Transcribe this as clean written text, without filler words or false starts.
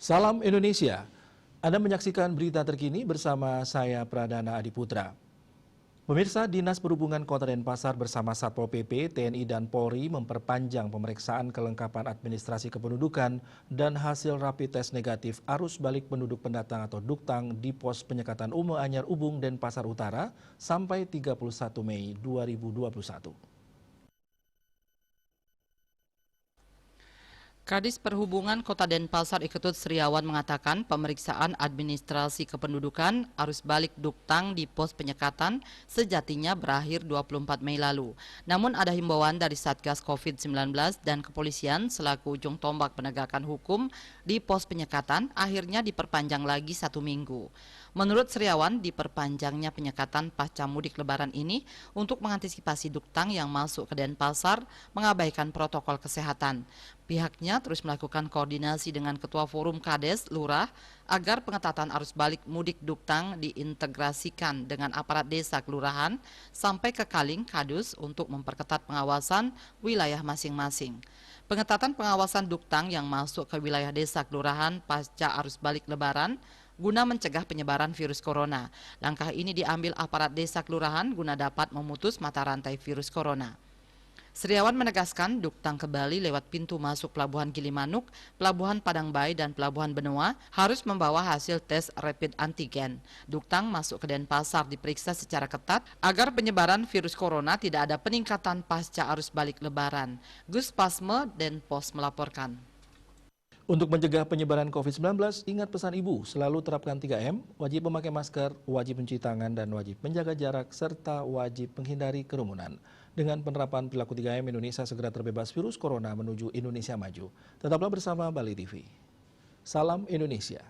Salam Indonesia. Anda menyaksikan berita terkini bersama saya Pradana Adiputra. Pemirsa, Dinas Perhubungan Kota Denpasar bersama Satpol PP, TNI dan Polri memperpanjang pemeriksaan kelengkapan administrasi kependudukan dan hasil rapid test negatif arus balik penduduk pendatang atau duktang di pos penyekatan Ume Anyar Ubung Denpasar Utara sampai 31 Mei 2021. Kadis Perhubungan Kota Denpasar Iketut Sriawan mengatakan pemeriksaan administrasi kependudukan arus balik duktang di pos penyekatan sejatinya berakhir 24 Mei lalu. Namun ada himbauan dari Satgas COVID-19 dan kepolisian selaku ujung tombak penegakan hukum di pos penyekatan akhirnya diperpanjang lagi 1 minggu. Menurut Sriawan, diperpanjangnya penyekatan pasca mudik lebaran ini untuk mengantisipasi duktang yang masuk ke Denpasar mengabaikan protokol kesehatan. Pihaknya terus melakukan koordinasi dengan Ketua Forum Kades, Lurah, agar pengetatan arus balik mudik duktang diintegrasikan dengan aparat desa kelurahan sampai ke Kaling, Kadus untuk memperketat pengawasan wilayah masing-masing. Pengetatan pengawasan duktang yang masuk ke wilayah desa kelurahan pasca arus balik lebaran guna mencegah penyebaran virus corona. Langkah ini diambil aparat desa kelurahan guna dapat memutus mata rantai virus corona. Sriawan menegaskan duktang ke Bali lewat pintu masuk Pelabuhan Gilimanuk, Pelabuhan Padangbai, dan Pelabuhan Benoa harus membawa hasil tes rapid antigen. Duktang masuk ke Denpasar diperiksa secara ketat agar penyebaran virus corona tidak ada peningkatan pasca arus balik lebaran. Gus Pasme, Denpos melaporkan. Untuk mencegah penyebaran COVID-19, ingat pesan Ibu, selalu terapkan 3M, wajib memakai masker, wajib mencuci tangan, dan wajib menjaga jarak, serta wajib menghindari kerumunan. Dengan penerapan perilaku 3M, Indonesia segera terbebas virus corona menuju Indonesia maju. Tetaplah bersama Bali TV. Salam Indonesia.